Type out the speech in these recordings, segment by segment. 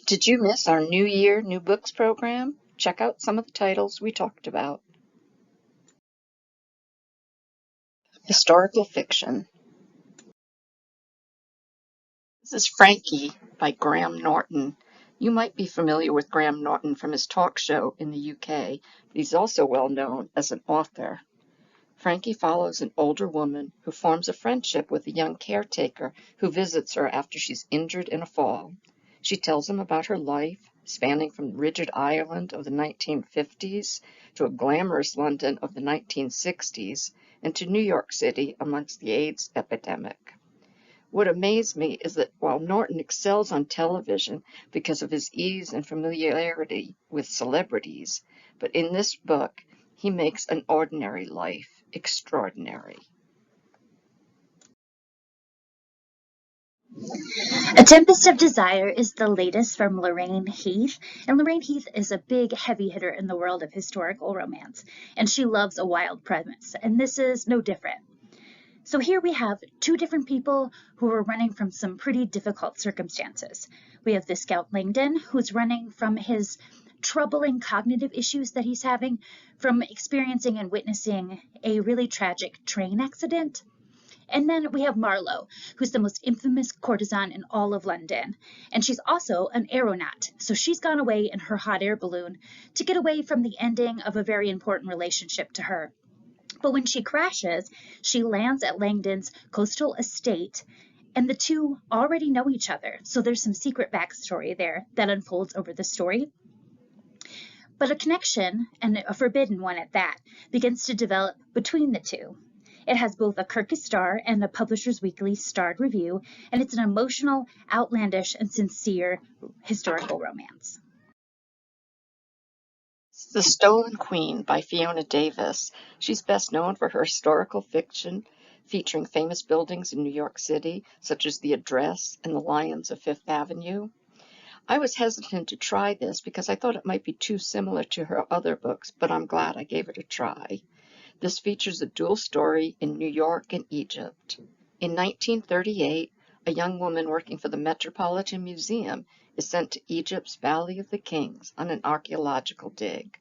Did you miss our New Year, New Books program? Check out some of the titles we talked about. Historical fiction. This is Frankie by Graham Norton. You might be familiar with Graham Norton from his talk show in the UK, but he's also well known as an author. Frankie follows an older woman who forms a friendship with a young caretaker who visits her after she's injured in a fall. She tells him about her life, spanning from rigid Ireland of the 1950s to a glamorous London of the 1960s and to New York City amongst the AIDS epidemic. What amazed me is that while Norton excels on television because of his ease and familiarity with celebrities, but in this book, he makes an ordinary life extraordinary. A Tempest of Desire is the latest from Lorraine Heath, and Lorraine Heath is a big heavy hitter in the world of historical romance, and she loves a wild premise, and this is no different. So here we have two different people who are running from some pretty difficult circumstances. We have Viscount Langdon, who's running from his troubling cognitive issues that he's having from experiencing and witnessing a really tragic train accident. And then we have Marlowe, who's the most infamous courtesan in all of London. And she's also an aeronaut, so she's gone away in her hot air balloon to get away from the ending of a very important relationship to her. But when she crashes, she lands at Langdon's coastal estate, and the two already know each other. So there's some secret backstory there that unfolds over the story. But a connection, and a forbidden one at that, begins to develop between the two. It has both a Kirkus star and a Publishers Weekly starred review, and it's an emotional, outlandish, and sincere historical romance. The Stolen Queen by Fiona Davis. She's best known for her historical fiction featuring famous buildings in New York City, such as the Address and the Lions of Fifth Avenue. I was hesitant to try this because I thought it might be too similar to her other books, but I'm glad I gave it a try. This features a dual story in New York and Egypt. In 1938, a young woman working for the Metropolitan Museum is sent to Egypt's Valley of the Kings on an archaeological dig.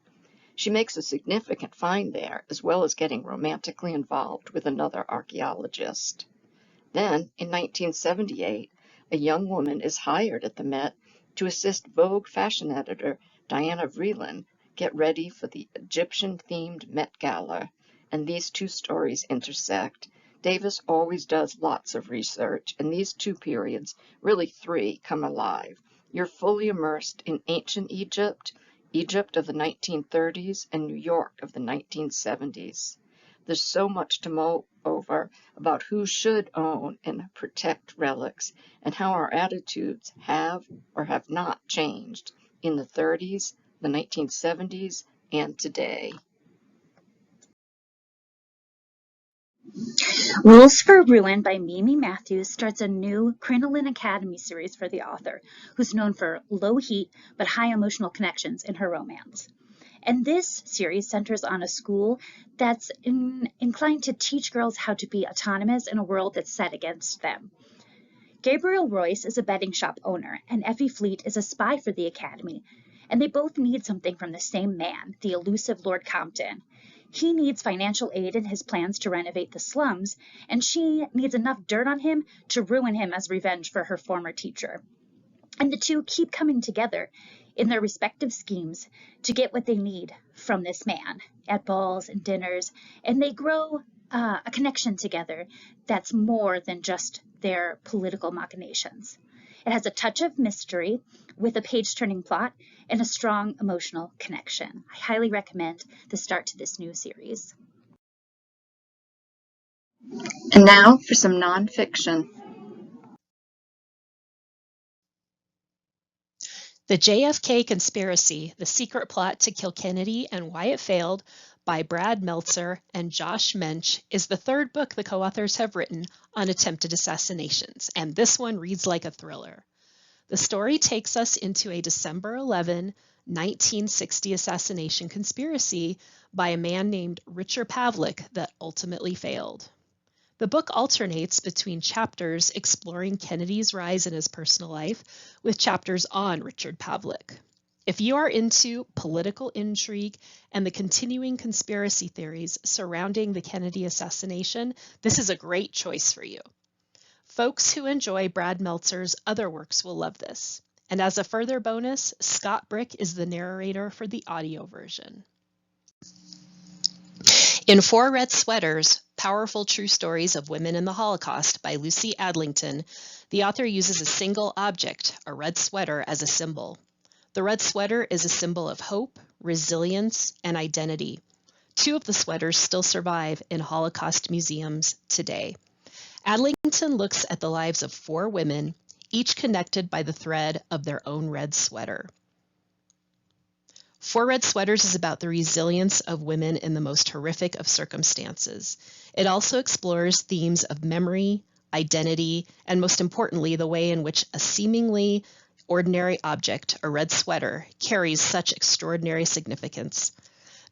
She makes a significant find there, as well as getting romantically involved with another archaeologist. Then, in 1978, a young woman is hired at the Met to assist Vogue fashion editor Diana Vreeland get ready for the Egyptian-themed Met Gala, and these two stories intersect. Davis always does lots of research, and these two periods, really three, come alive. You're fully immersed in ancient Egypt, Egypt of the 1930s, and New York of the 1970s. There's so much to mull over about who should own and protect relics, and how our attitudes have or have not changed in the 30s, the 1970s, and today. Rules for Ruin by Mimi Matthews starts a new Crinoline Academy series for the author, who's known for low heat but high emotional connections in her romance. And this series centers on a school that's inclined to teach girls how to be autonomous in a world that's set against them. Gabriel Royce is a betting shop owner, and Effie Fleet is a spy for the Academy, and they both need something from the same man, the elusive Lord Compton. He needs financial aid in his plans to renovate the slums, and she needs enough dirt on him to ruin him as revenge for her former teacher. And the two keep coming together in their respective schemes to get what they need from this man at balls and dinners, and they grow a connection together that's more than just their political machinations. It has a touch of mystery with a page-turning plot and a strong emotional connection. I highly recommend the start to this new series. And now for some nonfiction. The JFK Conspiracy, The Secret Plot to Kill Kennedy and Why It Failed by Brad Meltzer and Josh Mensch is the third book the co-authors have written on attempted assassinations, and this one reads like a thriller. The story takes us into a December 11, 1960 assassination conspiracy by a man named Richard Pavlik that ultimately failed. The book alternates between chapters exploring Kennedy's rise in his personal life with chapters on Richard Pavlik. If you are into political intrigue and the continuing conspiracy theories surrounding the Kennedy assassination, this is a great choice for you. Folks who enjoy Brad Meltzer's other works will love this. And as a further bonus, Scott Brick is the narrator for the audio version. In Four Red Sweaters, Powerful True Stories of Women in the Holocaust by Lucy Adlington, the author uses a single object, a red sweater, as a symbol. The red sweater is a symbol of hope, resilience, and identity. Two of the sweaters still survive in Holocaust museums today. Adlington looks at the lives of four women, each connected by the thread of their own red sweater. Four Red Sweaters is about the resilience of women in the most horrific of circumstances. It also explores themes of memory, identity, and most importantly, the way in which a seemingly ordinary object, a red sweater, carries such extraordinary significance.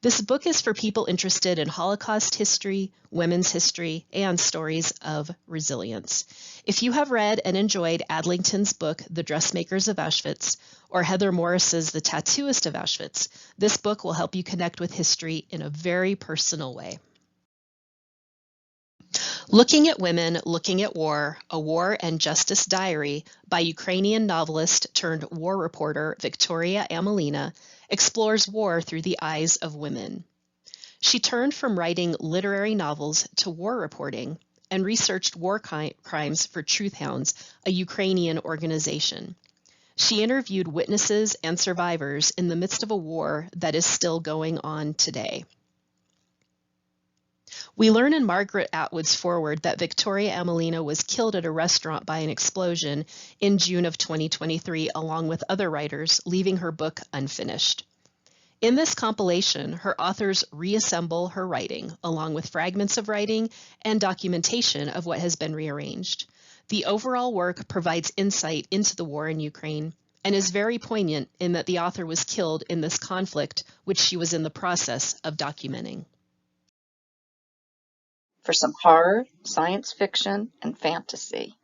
This book is for people interested in Holocaust history, women's history, and stories of resilience. If you have read and enjoyed Adlington's book, The Dressmakers of Auschwitz, or Heather Morris's The Tattooist of Auschwitz, this book will help you connect with history in a very personal way. Looking at Women, Looking at War, A War and Justice Diary by Ukrainian novelist turned war reporter Victoria Amelina explores war through the eyes of women. She turned from writing literary novels to war reporting and researched war crimes for Truth Hounds, a Ukrainian organization. She interviewed witnesses and survivors in the midst of a war that is still going on today. We learn in Margaret Atwood's foreword that Victoria Amelina was killed at a restaurant by an explosion in June of 2023, along with other writers, leaving her book unfinished. In this compilation, her authors reassemble her writing, along with fragments of writing and documentation of what has been rearranged. The overall work provides insight into the war in Ukraine and is very poignant in that the author was killed in this conflict, which she was in the process of documenting. For some horror, science fiction, and fantasy.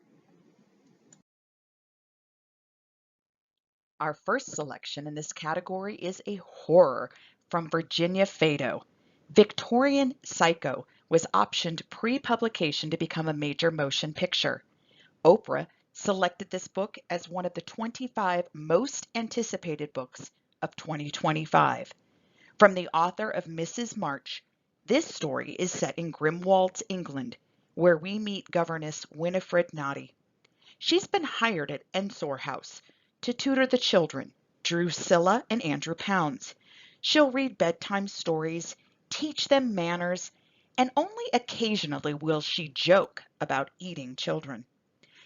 Our first selection in this category is a horror from Virginia Fado. Victorian Psycho was optioned pre-publication to become a major motion picture. Oprah selected this book as one of the 25 most anticipated books of 2025. From the author of Mrs. March, this story is set in Grimwald's England, where we meet governess Winifred Noddy. She's been hired at Ensor House to tutor the children, Drusilla and Andrew Pounds. She'll read bedtime stories, teach them manners, and only occasionally will she joke about eating children.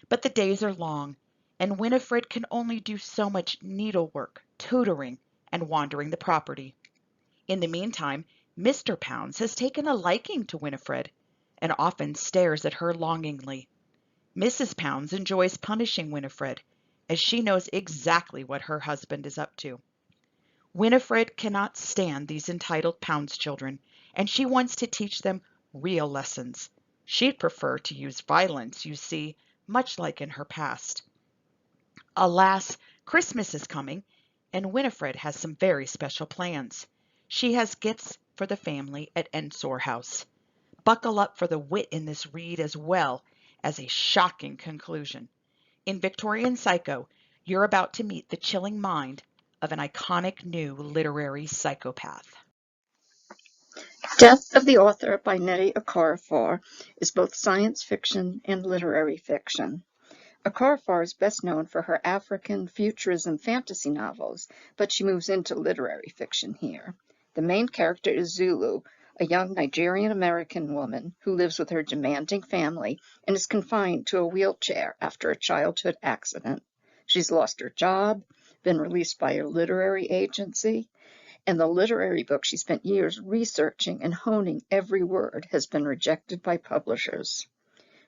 But the days are long, and Winifred can only do so much needlework, tutoring, and wandering the property. In the meantime, Mr. Pounds has taken a liking to Winifred and often stares at her longingly. Mrs. Pounds enjoys punishing Winifred, as she knows exactly what her husband is up to. Winifred cannot stand these entitled Pounds children, and she wants to teach them real lessons. She'd prefer to use violence, you see, much like in her past. Alas, Christmas is coming, and Winifred has some very special plans. She has gifts for the family at Ensor House. Buckle up for the wit in this read as well as a shocking conclusion. In Victorian Psycho, you're about to meet the chilling mind of an iconic new literary psychopath. Death of the Author by Nnedi Okorafor is both science fiction and literary fiction. Okorafor is best known for her African futurism fantasy novels, but she moves into literary fiction here. The main character is Zulu, a young Nigerian-American woman who lives with her demanding family and is confined to a wheelchair after a childhood accident. She's lost her job, been released by a literary agency, and the literary book she spent years researching and honing every word has been rejected by publishers.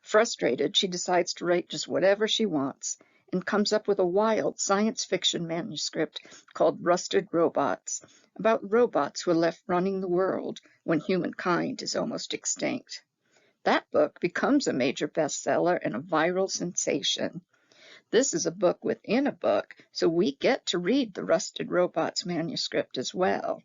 Frustrated, she decides to write just whatever she wants and comes up with a wild science fiction manuscript called Rusted Robots, about robots who are left running the world when humankind is almost extinct. That book becomes a major bestseller and a viral sensation. This is a book within a book, so we get to read the Rusted Robots manuscript as well.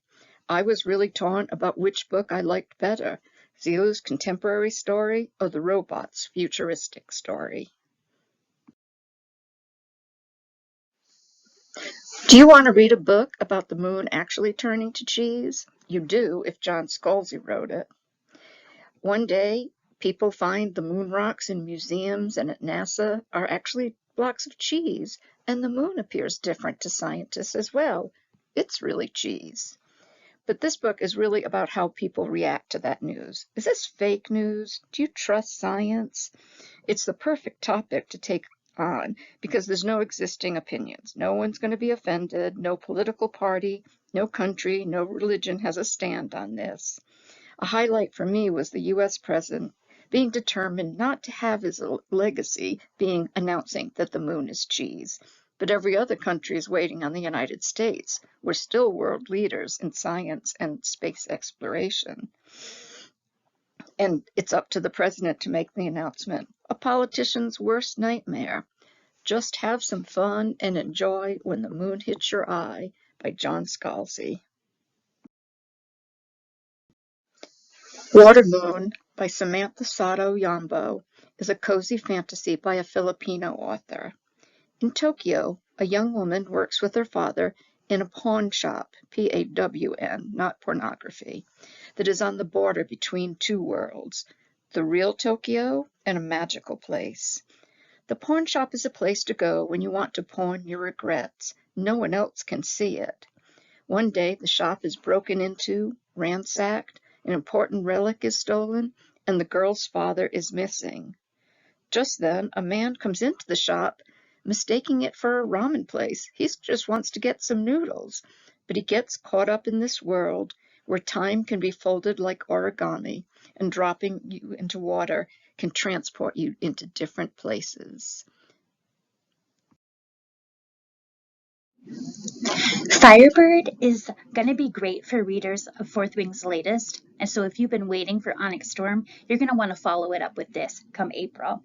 I was really torn about which book I liked better, Zilu's contemporary story or the robot's futuristic story. Do you want to read a book about the moon actually turning to cheese? You do if John Scalzi wrote it. One day, people find the moon rocks in museums and at NASA are actually blocks of cheese, and the moon appears different to scientists as well. It's really cheese. But this book is really about how people react to that news. Is this fake news? Do you trust science? It's the perfect topic to take on because there's no existing opinions. No one's going to be offended. No political party, no country, no religion has a stand on this. A highlight for me was the US president being determined not to have his legacy being announcing that the moon is cheese. But every other country is waiting on the United States. We're still world leaders in science and space exploration. And it's up to the president to make the announcement. A politician's worst nightmare. Just have some fun and enjoy When the Moon Hits Your Eye by John Scalzi. Water Moon by Samantha Sato Yambo is a cozy fantasy by a Filipino author. In Tokyo, a young woman works with her father in a pawn shop, P-A-W-N, not pornography, that is on the border between two worlds, the real Tokyo and a magical place. The pawn shop is a place to go when you want to pawn your regrets. No one else can see it. One day, the shop is broken into, ransacked, an important relic is stolen, and the girl's father is missing. Just then, a man comes into the shop, mistaking it for a ramen place. He just wants to get some noodles, but he gets caught up in this world where time can be folded like origami, and dropping you into water can transport you into different places. Firebird is going to be great for readers of Fourth Wing's latest, and so if you've been waiting for Onyx Storm, you're going to want to follow it up with this come April.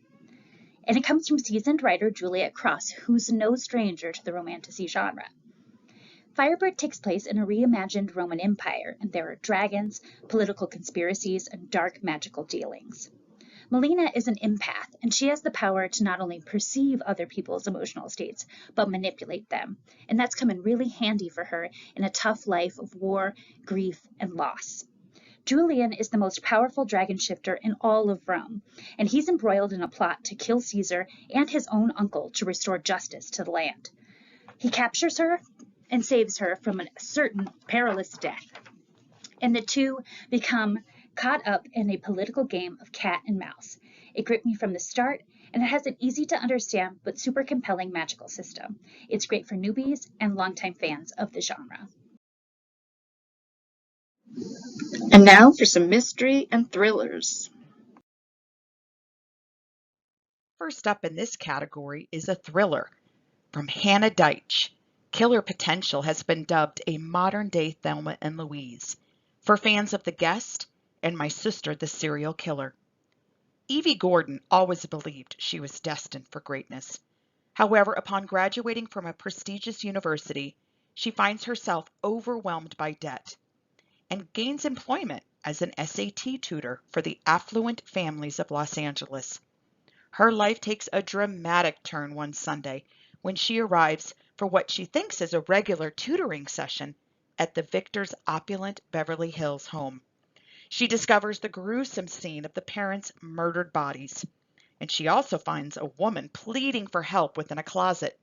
And it comes from seasoned writer Juliet Cross, who's no stranger to the romantasy genre. Firebird takes place in a reimagined Roman Empire, and there are dragons, political conspiracies, and dark magical dealings. Melina is an empath, and she has the power to not only perceive other people's emotional states, but manipulate them. And that's come in really handy for her in a tough life of war, grief, and loss. Julian is the most powerful dragon shifter in all of Rome, and he's embroiled in a plot to kill Caesar and his own uncle to restore justice to the land. He captures her and saves her from a certain perilous death, and the two become caught up in a political game of cat and mouse. It gripped me from the start, and it has an easy to understand but super compelling magical system. It's great for newbies and longtime fans of the genre. And now for some mystery and thrillers. First up in this category is a thriller from Hannah Deitch. Killer Potential has been dubbed a modern-day Thelma and Louise for fans of The Guest and My Sister the Serial Killer. Evie Gordon always believed she was destined for greatness. However, upon graduating from a prestigious university, she finds herself overwhelmed by debt and gains employment as an SAT tutor for the affluent families of Los Angeles. Her life takes a dramatic turn one Sunday when she arrives for what she thinks is a regular tutoring session at the Victor's opulent Beverly Hills home. She discovers the gruesome scene of the parents' murdered bodies, and she also finds a woman pleading for help within a closet.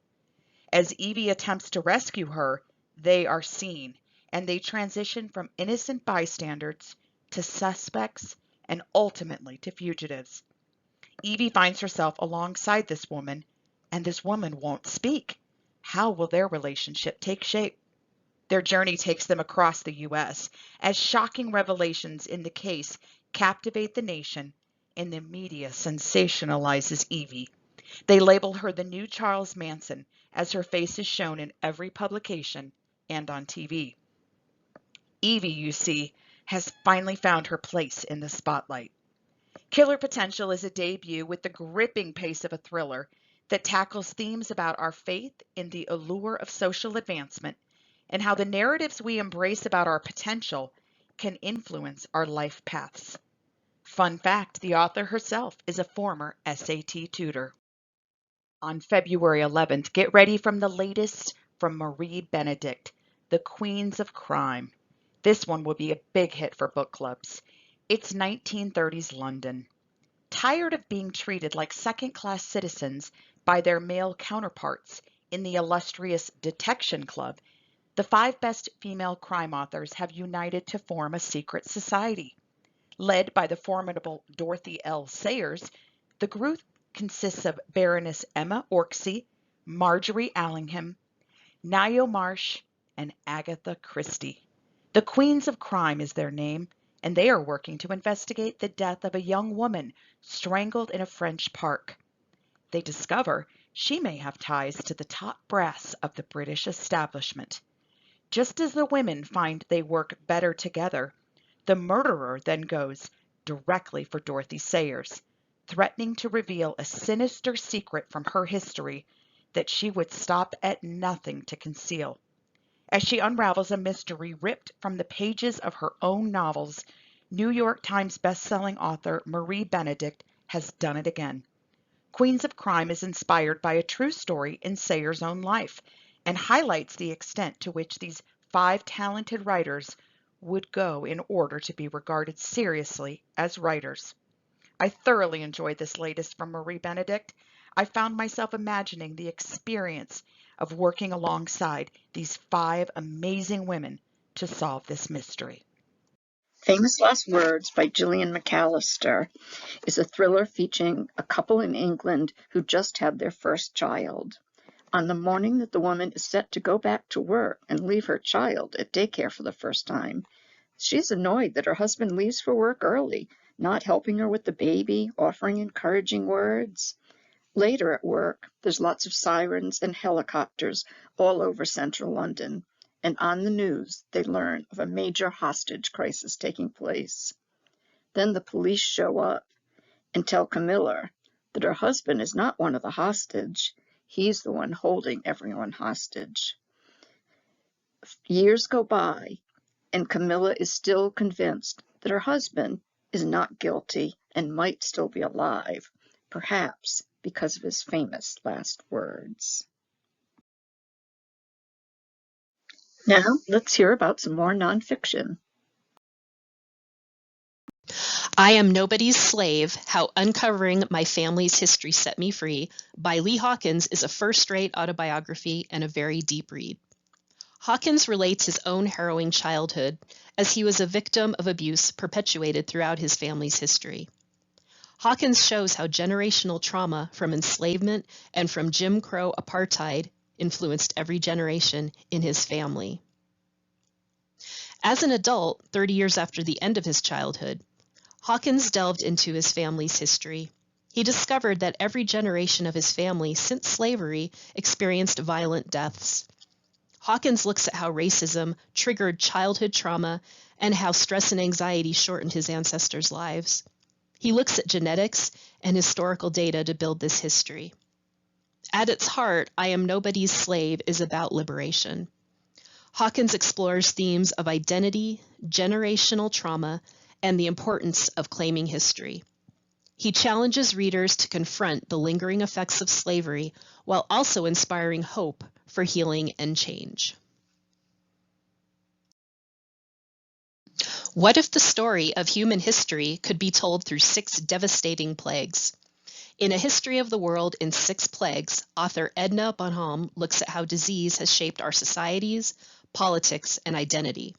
As Evie attempts to rescue her, they are seen, and they transition from innocent bystanders to suspects and ultimately to fugitives. Evie finds herself alongside this woman, and this woman won't speak. How will their relationship take shape? Their journey takes them across the U.S. as shocking revelations in the case captivate the nation and the media sensationalizes Evie. They label her the new Charles Manson as her face is shown in every publication and on TV. Evie, you see, has finally found her place in the spotlight. Killer Potential is a debut with the gripping pace of a thriller that tackles themes about our faith in the allure of social advancement and how the narratives we embrace about our potential can influence our life paths. Fun fact, the author herself is a former SAT tutor. On February 11th, get ready from the latest from Marie Benedict, The Queens of Crime. This one will be a big hit for book clubs. It's 1930s London. Tired of being treated like second-class citizens by their male counterparts in the illustrious Detection Club, the 5 best female crime authors have united to form a secret society. Led by the formidable Dorothy L. Sayers, the group consists of Baroness Emma Orczy, Marjorie Allingham, Nio Marsh, and Agatha Christie. The Queens of Crime is their name, and they are working to investigate the death of a young woman strangled in a French park. They discover she may have ties to the top brass of the British establishment. Just as the women find they work better together, the murderer then goes directly for Dorothy Sayers, threatening to reveal a sinister secret from her history that she would stop at nothing to conceal. As she unravels a mystery ripped from the pages of her own novels, New York Times bestselling author Marie Benedict has done it again. Queens of Crime is inspired by a true story in Sayers' own life and highlights the extent to which these 5 talented writers would go in order to be regarded seriously as writers. I thoroughly enjoyed this latest from Marie Benedict. I found myself imagining the experience of working alongside these 5 amazing women to solve this mystery. Famous Last Words by Gillian McAllister is a thriller featuring a couple in England who just had their first child. On the morning that the woman is set to go back to work and leave her child at daycare for the first time, she's annoyed that her husband leaves for work early, not helping her with the baby, offering encouraging words. Later at work, there's lots of sirens and helicopters all over central London, and on the news they learn of a major hostage crisis taking place. Then the police show up and tell Camilla that her husband is not one of the hostage. He's the one holding everyone hostage. Years go by, and Camilla is still convinced that her husband is not guilty and might still be alive, perhaps because of his famous last words. Now, let's hear about some more nonfiction. I Am Nobody's Slave, How Uncovering My Family's History Set Me Free by Lee Hawkins is a first-rate autobiography and a very deep read. Hawkins relates his own harrowing childhood as he was a victim of abuse perpetuated throughout his family's history. Hawkins shows how generational trauma from enslavement and from Jim Crow apartheid influenced every generation in his family. As an adult, 30 years after the end of his childhood, Hawkins delved into his family's history. He discovered that every generation of his family since slavery experienced violent deaths. Hawkins looks at how racism triggered childhood trauma and how stress and anxiety shortened his ancestors' lives. He looks at genetics and historical data to build this history. At its heart, I Am Nobody's Slave is about liberation. Hawkins explores themes of identity, generational trauma, and the importance of claiming history. He challenges readers to confront the lingering effects of slavery while also inspiring hope for healing and change. What if the story of human history could be told through 6 devastating plagues? In A History of the World in 6 Plagues, author Edna Bonhomme looks at how disease has shaped our societies, politics, and identity.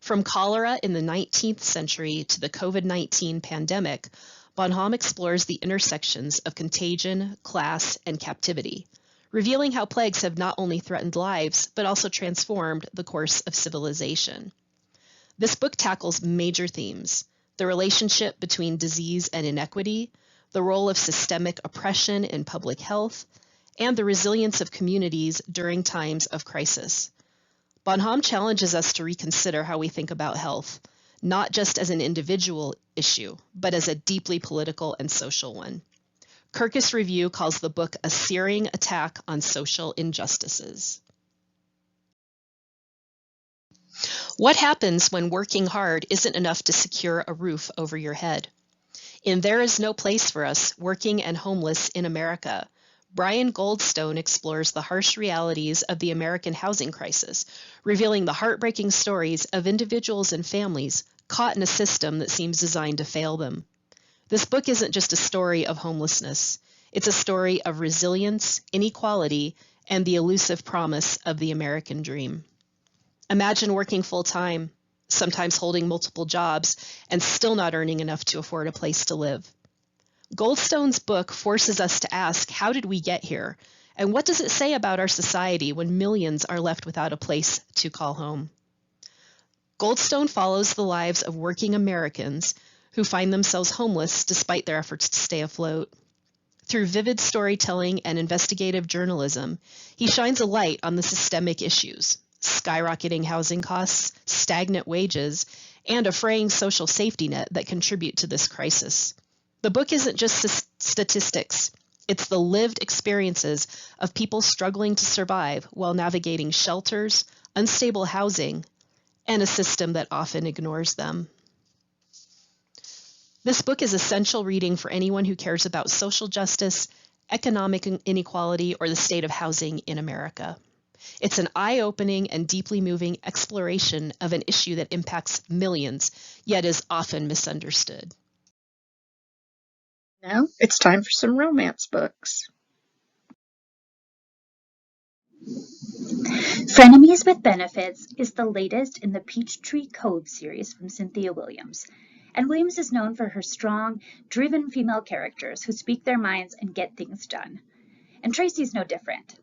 From cholera in the 19th century to the COVID-19 pandemic, Bonhomme explores the intersections of contagion, class, and captivity, revealing how plagues have not only threatened lives, but also transformed the course of civilization. This book tackles major themes: the relationship between disease and inequity, the role of systemic oppression in public health, and the resilience of communities during times of crisis. Bonhomme challenges us to reconsider how we think about health, not just as an individual issue, but as a deeply political and social one. Kirkus Review calls the book a searing attack on social injustices. What happens when working hard isn't enough to secure a roof over your head? In There Is No Place for Us, Working and Homeless in America, Brian Goldstone explores the harsh realities of the American housing crisis, revealing the heartbreaking stories of individuals and families caught in a system that seems designed to fail them. This book isn't just a story of homelessness. It's a story of resilience, inequality, and the elusive promise of the American dream. Imagine working full-time, sometimes holding multiple jobs, and still not earning enough to afford a place to live. Goldstone's book forces us to ask, how did we get here? And what does it say about our society when millions are left without a place to call home? Goldstone follows the lives of working Americans who find themselves homeless despite their efforts to stay afloat. Through vivid storytelling and investigative journalism, he shines a light on the systemic issues: skyrocketing housing costs, stagnant wages, and a fraying social safety net that contribute to this crisis. The book isn't just statistics. It's the lived experiences of people struggling to survive while navigating shelters, unstable housing, and a system that often ignores them. This book is essential reading for anyone who cares about social justice, economic inequality, or the state of housing in America. It's an eye-opening and deeply moving exploration of an issue that impacts millions, yet is often misunderstood. Now it's time for some romance books. Frenemies with Benefits is the latest in the Peachtree Code series from Cynthia Williams. And Williams is known for her strong, driven female characters who speak their minds and get things done. And Tracy's no different.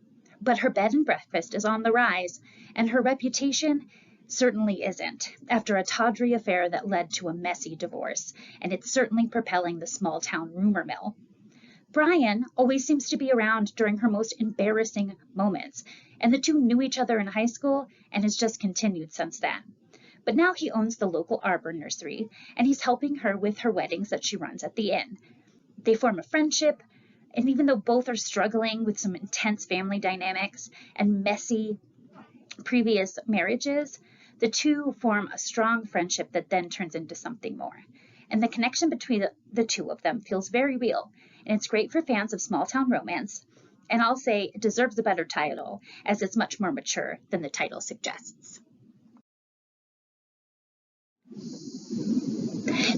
But her bed and breakfast is on the rise, and her reputation certainly isn't, after a tawdry affair that led to a messy divorce, and it's certainly propelling the small town rumor mill. Brian always seems to be around during her most embarrassing moments, and the two knew each other in high school and has just continued since then. But now he owns the local arbor nursery, and he's helping her with her weddings that she runs at the inn. They form a friendship, and even though both are struggling with some intense family dynamics and messy previous marriages, the two form a strong friendship that then turns into something more. And the connection between the two of them feels very real, and it's great for fans of small town romance, and I'll say it deserves a better title, as it's much more mature than the title suggests.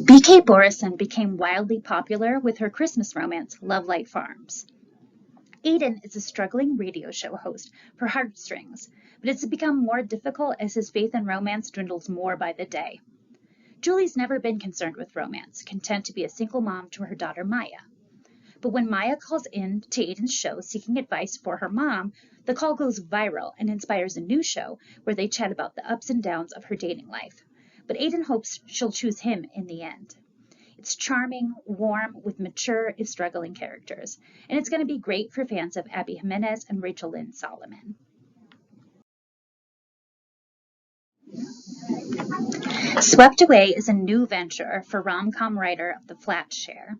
B.K. Borison became wildly popular with her Christmas romance, Lovelight Farms. Aidan is a struggling radio show host for Heartstrings, but it's become more difficult as his faith in romance dwindles more by the day. Julie's never been concerned with romance, content to be a single mom to her daughter Maya. But when Maya calls in to Aidan's show seeking advice for her mom, the call goes viral and inspires a new show where they chat about the ups and downs of her dating life. But Aidan hopes she'll choose him in the end. It's charming, warm, with mature, if struggling characters, and it's going to be great for fans of Abby Jimenez and Rachel Lynn Solomon. Swept Away is a new venture for rom-com writer of the Flat Share.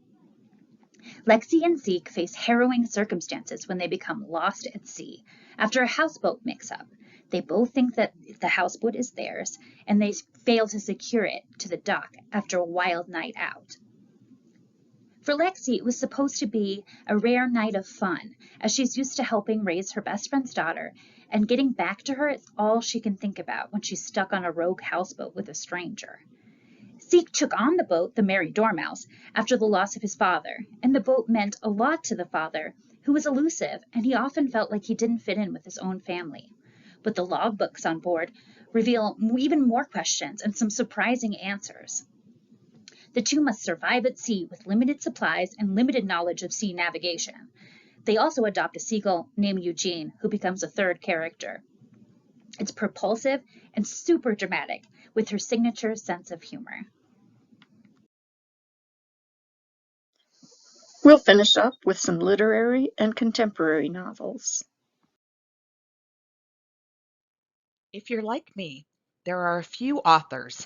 Lexi and Zeke face harrowing circumstances when they become lost at sea after a houseboat mix-up. They both think that the houseboat is theirs, and they fail to secure it to the dock after a wild night out. For Lexi, it was supposed to be a rare night of fun, as she's used to helping raise her best friend's daughter, and getting back to her is all she can think about when she's stuck on a rogue houseboat with a stranger. Zeke took on the boat, the Merry Dormouse, after the loss of his father, and the boat meant a lot to the father, who was elusive, and he often felt like he didn't fit in with his own family. But the logbooks on board reveal even more questions and some surprising answers. The two must survive at sea with limited supplies and limited knowledge of sea navigation. They also adopt a seagull named Eugene, who becomes a third character. It's propulsive and super dramatic, with her signature sense of humor. We'll finish up with some literary and contemporary novels. If you're like me, there are a few authors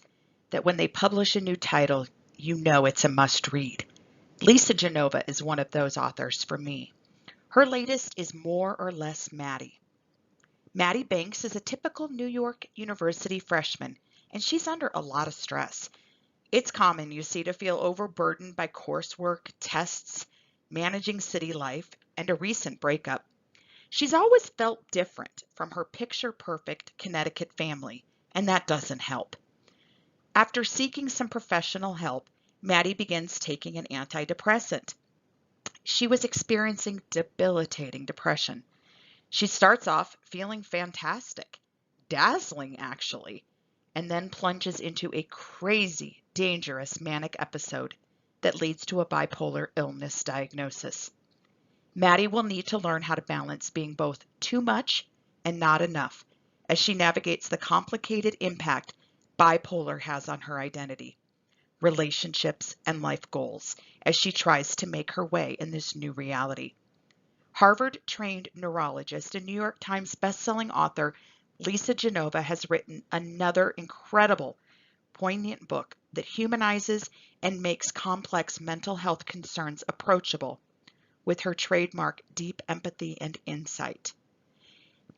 that when they publish a new title, you know it's a must-read. Lisa Genova is one of those authors for me. Her latest is More or Less Maddie. Maddie Banks is a typical New York University freshman, and she's under a lot of stress. It's common, you see, to feel overburdened by coursework, tests, managing city life, and a recent breakup. She's always felt different from her picture-perfect Connecticut family, and that doesn't help. After seeking some professional help, Maddie begins taking an antidepressant. She was experiencing debilitating depression. She starts off feeling fantastic, dazzling actually, and then plunges into a crazy, dangerous manic episode that leads to a bipolar illness diagnosis. Maddie will need to learn how to balance being both too much and not enough as she navigates the complicated impact bipolar has on her identity, relationships, and life goals as she tries to make her way in this new reality. Harvard-trained neurologist and New York Times bestselling author Lisa Genova has written another incredible, poignant book that humanizes and makes complex mental health concerns approachable with her trademark deep empathy and insight.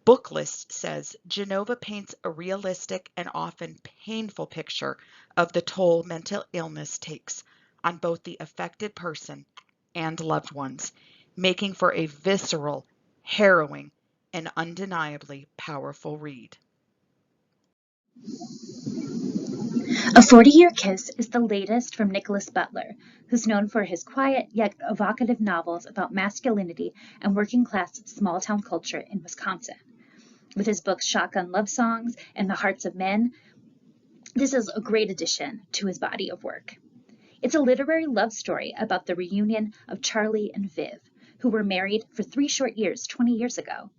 Booklist says Genova paints a realistic and often painful picture of the toll mental illness takes on both the affected person and loved ones, making for a visceral, harrowing, and undeniably powerful read. A 40-Year Kiss is the latest from Nicholas Butler, who's known for his quiet yet evocative novels about masculinity and working-class small-town culture in Wisconsin. With his books Shotgun Love Songs and The Hearts of Men, this is a great addition to his body of work. It's a literary love story about the reunion of Charlie and Viv, who were married for 3 short years 20 years ago.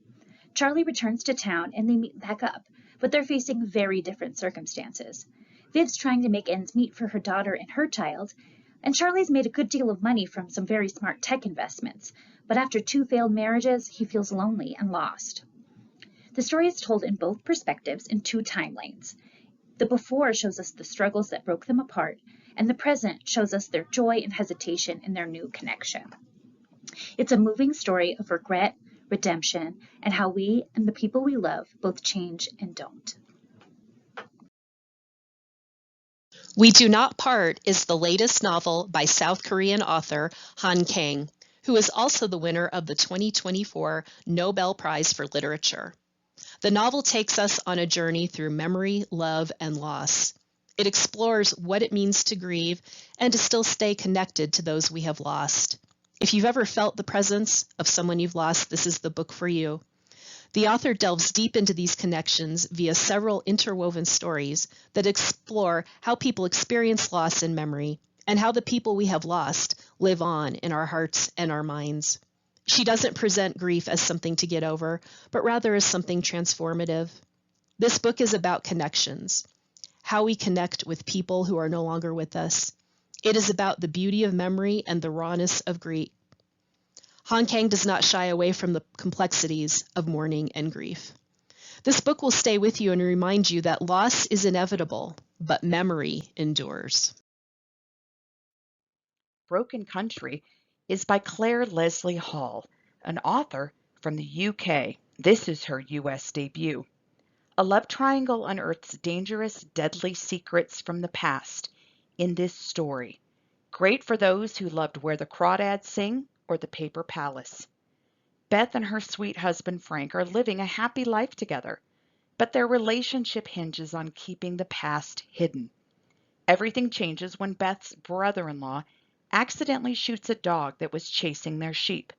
Charlie returns to town and they meet back up, but they're facing very different circumstances. Viv's trying to make ends meet for her daughter and her child, and Charlie's made a good deal of money from some very smart tech investments, but after 2 failed marriages, he feels lonely and lost. The story is told in both perspectives in 2 timelines. The before shows us the struggles that broke them apart, and the present shows us their joy and hesitation in their new connection. It's a moving story of regret, redemption, and how we and the people we love both change and don't. We Do Not Part is the latest novel by South Korean author Han Kang, who is also the winner of the 2024 Nobel Prize for Literature. The novel takes us on a journey through memory, love, and loss. It explores what it means to grieve and to still stay connected to those we have lost. If you've ever felt the presence of someone you've lost, this is the book for you. The author delves deep into these connections via several interwoven stories that explore how people experience loss in memory and how the people we have lost live on in our hearts and our minds. She doesn't present grief as something to get over, but rather as something transformative. This book is about connections, how we connect with people who are no longer with us. It is about the beauty of memory and the rawness of grief. Han Kang does not shy away from the complexities of mourning and grief. This book will stay with you and remind you that loss is inevitable, but memory endures. Broken Country is by Claire Leslie Hall, an author from the UK. This is her US debut. A love triangle unearths dangerous, deadly secrets from the past in this story. Great for those who loved Where the Crawdads Sing or The Paper Palace. Beth and her sweet husband Frank are living a happy life together, but their relationship hinges on keeping the past hidden. Everything changes when Beth's brother-in-law accidentally shoots a dog that was chasing their sheep.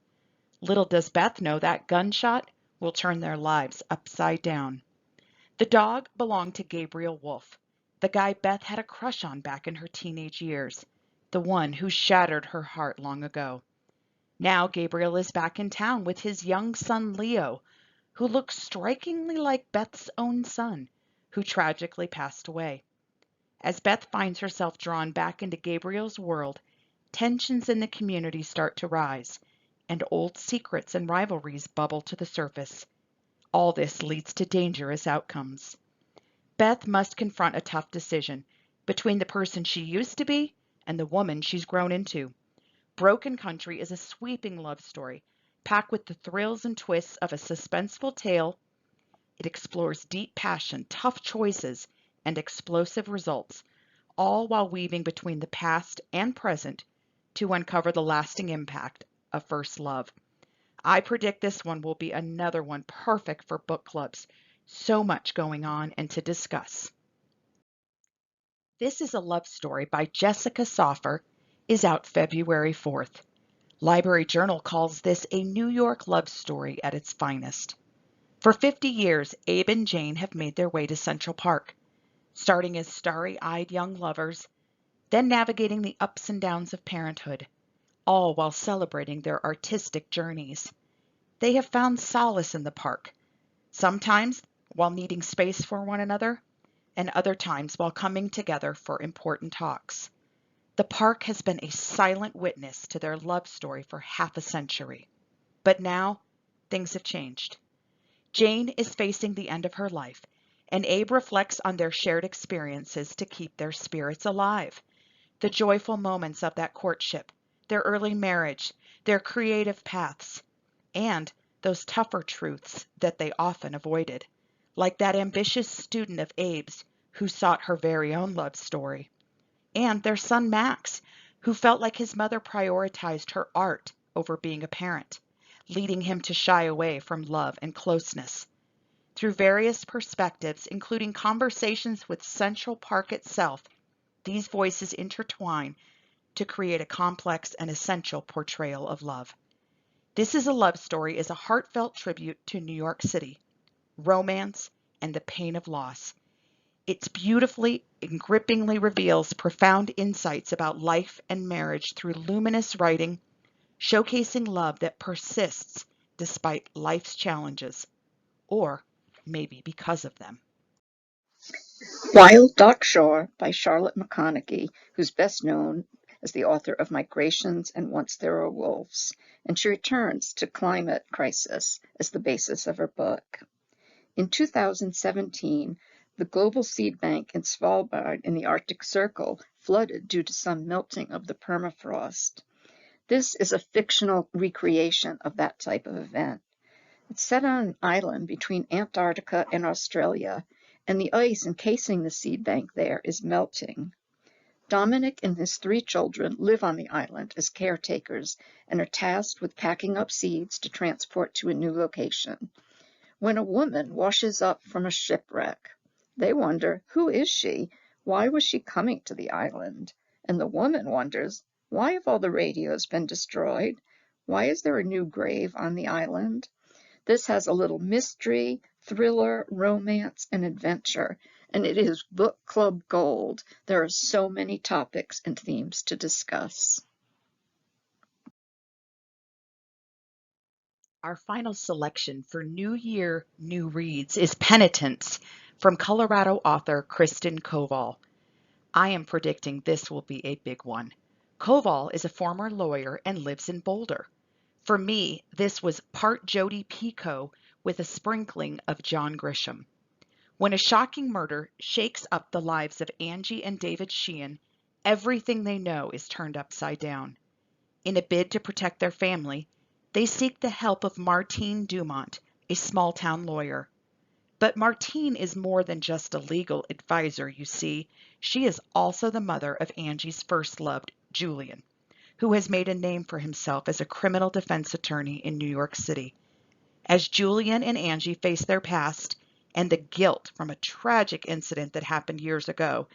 Little does Beth know that gunshot will turn their lives upside down. The dog belonged to Gabriel Wolf, the guy Beth had a crush on back in her teenage years, the one who shattered her heart long ago. Now Gabriel is back in town with his young son Leo, who looks strikingly like Beth's own son, who tragically passed away. As Beth finds herself drawn back into Gabriel's world, tensions in the community start to rise, and old secrets and rivalries bubble to the surface. All this leads to dangerous outcomes. Beth must confront a tough decision, between the person she used to be and the woman she's grown into. Broken Country is a sweeping love story, packed with the thrills and twists of a suspenseful tale. It explores deep passion, tough choices, and explosive results, all while weaving between the past and present to uncover the lasting impact of first love. I predict this one will be another one perfect for book clubs. So much going on and to discuss. This is a love story by Jessica Soffer, is out February 4th. Library Journal calls this a New York love story at its finest. For 50 years, Abe and Jane have made their way to Central Park, starting as starry-eyed young lovers, then navigating the ups and downs of parenthood, all while celebrating their artistic journeys. They have found solace in the park, sometimes while needing space for one another, and other times while coming together for important talks. The park has been a silent witness to their love story for half a century. But now, things have changed. Jane is facing the end of her life, and Abe reflects on their shared experiences to keep their spirits alive. The joyful moments of that courtship, their early marriage, their creative paths, and those tougher truths that they often avoided, like that ambitious student of Abe's who sought her very own love story, and their son Max, who felt like his mother prioritized her art over being a parent, leading him to shy away from love and closeness. Through various perspectives, including conversations with Central Park itself, these voices intertwine to create a complex and essential portrayal of love. This is a Love Story is a heartfelt tribute to New York City, romance, and the pain of loss. It beautifully and grippingly reveals profound insights about life and marriage through luminous writing, showcasing love that persists despite life's challenges, or maybe because of them. Wild Dock Shore by Charlotte McConaughey, who's best known as the author of Migrations and Once There Were Wolves, and she returns to climate crisis as the basis of her book. In 2017, the global seed bank in Svalbard in the Arctic Circle flooded due to some melting of the permafrost. This is a fictional recreation of that type of event. It's set on an island between Antarctica and Australia, and the ice encasing the seed bank there is melting. Dominic and his 3 children live on the island as caretakers and are tasked with packing up seeds to transport to a new location. When a woman washes up from a shipwreck, they wonder, who is she? Why was she coming to the island? And the woman wonders, why have all the radios been destroyed? Why is there a new grave on the island? This has a little mystery, thriller, romance, and adventure, and it is book club gold. There are so many topics and themes to discuss. Our final selection for New Year, New Reads is Penitence from Colorado author Kristen Koval. I am predicting this will be a big one. Koval is a former lawyer and lives in Boulder. For me, this was part Jodi Picoult with a sprinkling of John Grisham. When a shocking murder shakes up the lives of Angie and David Sheehan, everything they know is turned upside down. In a bid to protect their family, they seek the help of Martine Dumont, a small-town lawyer. But Martine is more than just a legal advisor, you see. She is also the mother of Angie's first love, Julian, who has made a name for himself as a criminal defense attorney in New York City. As Julian and Angie face their past and the guilt from a tragic incident that happened years ago,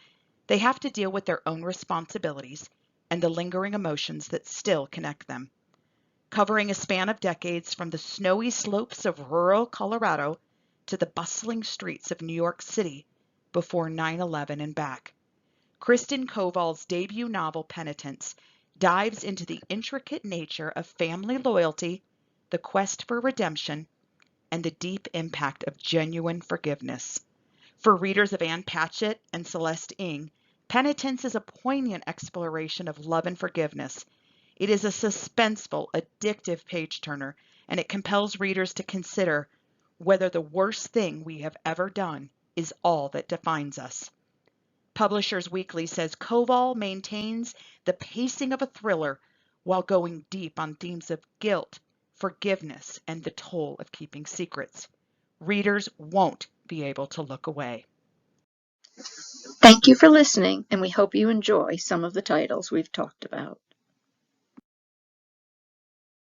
they have to deal with their own responsibilities and the lingering emotions that still connect them. Covering a span of decades from the snowy slopes of rural Colorado to the bustling streets of New York City before 9/11 and back. Kristen Koval's debut novel, Penitence, dives into the intricate nature of family loyalty, the quest for redemption, and the deep impact of genuine forgiveness. For readers of Ann Patchett and Celeste Ng, Penitence is a poignant exploration of love and forgiveness. It is a suspenseful, addictive page-turner, and it compels readers to consider whether the worst thing we have ever done is all that defines us. Publishers Weekly says Koval maintains the pacing of a thriller while going deep on themes of guilt, forgiveness, and the toll of keeping secrets. Readers won't be able to look away. Thank you for listening, and we hope you enjoy some of the titles we've talked about.